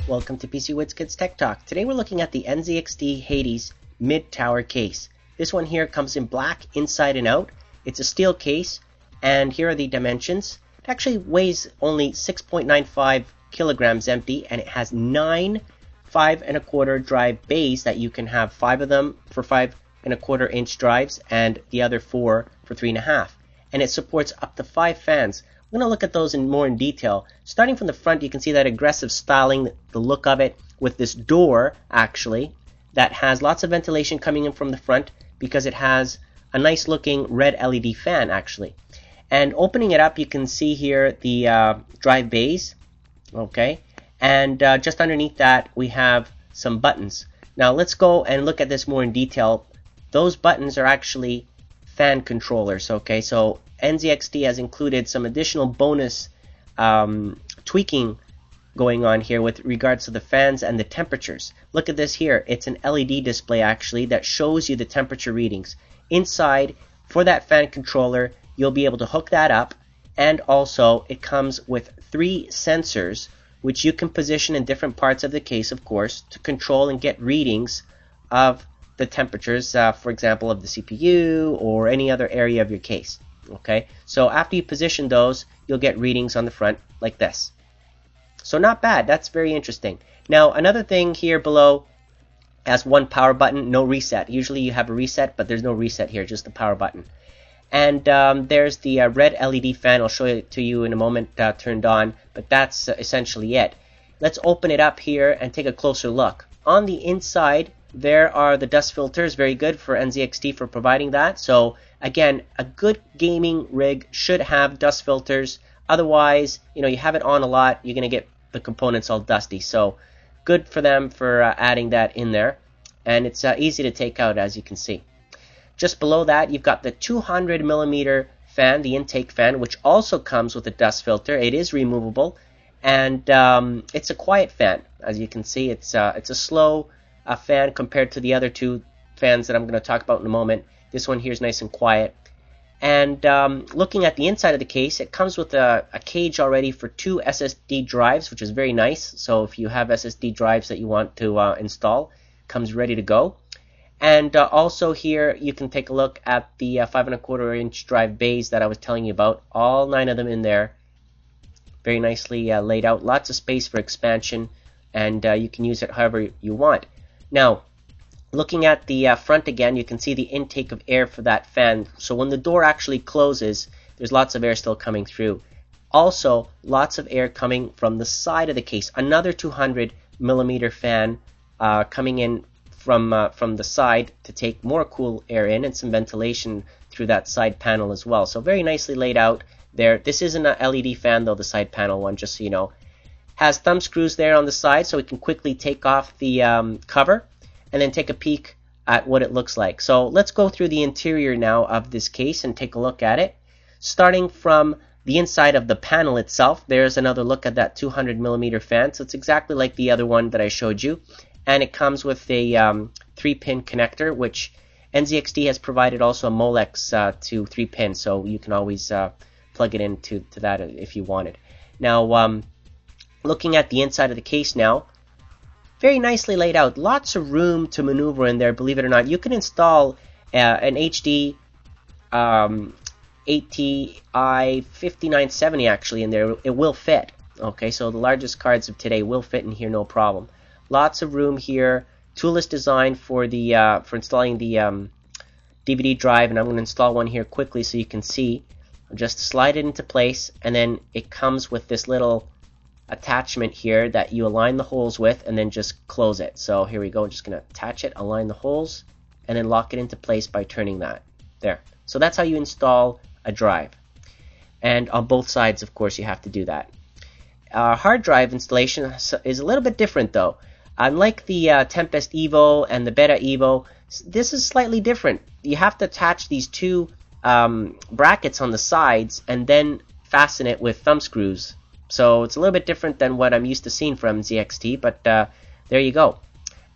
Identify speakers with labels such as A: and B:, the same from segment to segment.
A: Welcome to PC Woods Kids Tech Talk. Today we're looking at the NZXT Hades mid-tower case. This one here comes in black inside and out. It's a steel case, and here are the dimensions. It actually weighs only 6.95 kilograms empty, and it has 9 5¼ drive bays that you can have 5 of them for 5¼ inch drives and the other 4 for 3.5. And it supports up to 5 fans. We're going to look at those more in detail. Starting from the front, you can see that aggressive styling, the look of it, with this door, actually, that has lots of ventilation coming in from the front because it has a nice looking red LED fan, actually. And opening it up, you can see here the drive bays, okay? And just underneath that, we have some buttons. Now, let's go and look at this more in detail. Those buttons are actually fan controllers, okay? So NZXT has included some additional bonus tweaking going on here with regards to the fans and the temperatures. Look at this here. It's an LED display actually that shows you the temperature readings. Inside, for that fan controller, you'll be able to hook that up, and also it comes with 3 sensors which you can position in different parts of the case, of course, to control and get readings of the temperatures, for example, of the CPU or any other area of your case. Okay, so after you position those, you'll get readings on the front like this. So not bad. That's very interesting. Now, another thing here below has one power button, no reset. Usually you have a reset, but there's no reset here, just the power button. And there's the red LED fan. I'll show it to you in a moment, turned on, but that's essentially it. Let's open it up here and take a closer look. On the inside, there are the dust filters. Very good for NZXT for providing that. So again, a good gaming rig should have dust filters. Otherwise, you have it on a lot, you're going to get the components all dusty. So good for them for adding that in there. And it's easy to take out, as you can see. Just below that, you've got the 200mm fan, the intake fan, which also comes with a dust filter. It is removable, and it's a quiet fan. As you can see, it's a slow fan compared to the other 2 fans that I'm going to talk about in a moment. This one here is nice and quiet. And looking at the inside of the case, it comes with a cage already for 2 SSD drives, which is very nice. So if you have SSD drives that you want to install, it comes ready to go. And also here, you can take a look at the 5¼ inch drive bays that I was telling you about. All 9 of them in there. Very nicely laid out. Lots of space for expansion, and you can use it however you want. Now, looking at the front again, you can see the intake of air for that fan. So when the door actually closes, there's lots of air still coming through. Also, lots of air coming from the side of the case. Another 200mm fan coming in from the side to take more cool air in, and some ventilation through that side panel as well. So very nicely laid out there. This isn't a LED fan though, the side panel one, just so you know. Has thumb screws there on the side so we can quickly take off the cover and then take a peek at what it looks like. So let's go through the interior now of this case and take a look at it. Starting from the inside of the panel itself, there's another look at that 200mm fan. So it's exactly like the other one that I showed you. And it comes with a 3-pin connector, which NZXT has provided also a Molex to 3 pins, so you can always plug it into that if you wanted. Now, looking at the inside of the case now, very nicely laid out. Lots of room to maneuver in there, believe it or not. You can install an HD ATI 5970 actually in there. It will fit. Okay, so the largest cards of today will fit in here, no problem. Lots of room here. Toolless design for the for installing the DVD drive, and I'm going to install one here quickly so you can see. Just slide it into place, and then it comes with this little attachment here that you align the holes with, and then just close it. So here we go. I'm just going to attach it, align the holes, and then lock it into place by turning that. There. So that's how you install a drive. And on both sides, of course, you have to do that. Hard drive installation is a little bit different, though. Unlike the Tempest Evo and the Beta Evo, this is slightly different. You have to attach these 2 brackets on the sides and then fasten it with thumb screws. So it's a little bit different than what I'm used to seeing from NZXT, but there you go.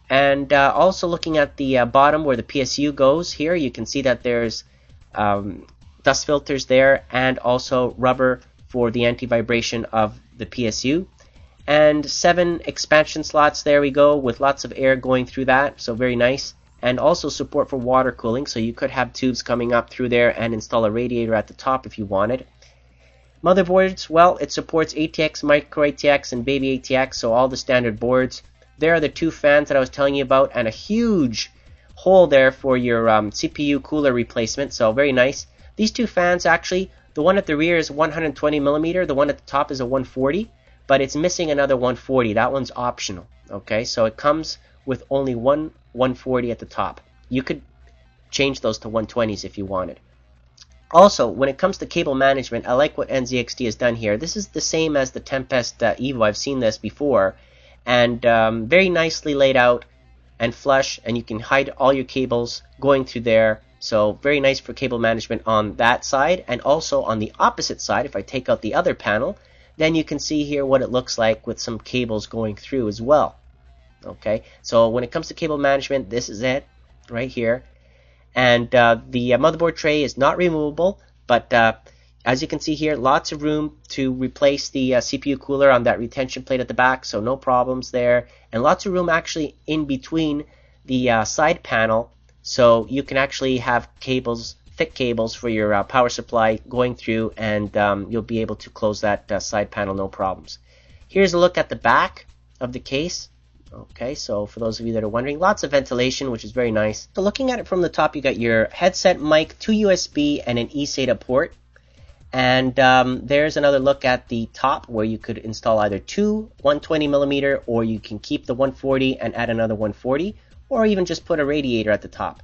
A: And also looking at the bottom where the PSU goes here, you can see that there's dust filters there and also rubber for the anti-vibration of the PSU. and 7 expansion slots. There we go, with lots of air going through that, so very nice. And also support for water cooling, so you could have tubes coming up through there and install a radiator at the top if you wanted. Motherboards, well, it supports ATX, Micro ATX, and Baby ATX, so all the standard boards. There are the 2 fans that I was telling you about, and a huge hole there for your CPU cooler replacement, so very nice. These 2 fans, actually, the one at the rear is 120mm, the one at the top is a 140, but it's missing another 140. That one's optional. Okay, so it comes with only one 140 at the top. You could change those to 120s if you wanted. Also, when it comes to cable management, I like what NZXT has done here. This is the same as the Tempest Evo. I've seen this before, and very nicely laid out and flush, and you can hide all your cables going through there. So very nice for cable management on that side. And also on the opposite side, if I take out the other panel, then you can see here what it looks like with some cables going through as well. Okay, so when it comes to cable management, this is it right here. And the motherboard tray is not removable, but as you can see here, lots of room to replace the CPU cooler on that retention plate at the back, so no problems there. And lots of room actually in between the side panel, so you can actually have cables, thick cables for your power supply going through, and you'll be able to close that side panel no problems. Here's a look at the back of the case. Okay, so for those of you that are wondering, lots of ventilation, which is very nice. So looking at it from the top, you got your headset mic, 2 USB, and an eSATA port. And there's another look at the top where you could install either 2 120mm, or you can keep the 140 and add another 140, or even just put a radiator at the top.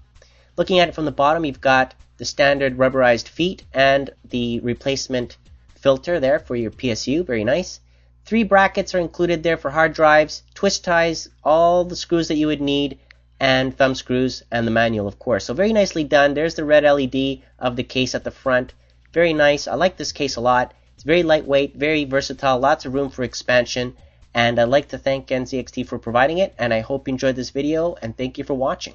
A: Looking at it from the bottom, you've got the standard rubberized feet and the replacement filter there for your PSU, very nice. 3 brackets are included there for hard drives, twist ties, all the screws that you would need, and thumb screws, and the manual, of course. So very nicely done. There's the red LED of the case at the front. Very nice. I like this case a lot. It's very lightweight, very versatile, lots of room for expansion, and I'd like to thank NZXT for providing it, and I hope you enjoyed this video, and thank you for watching.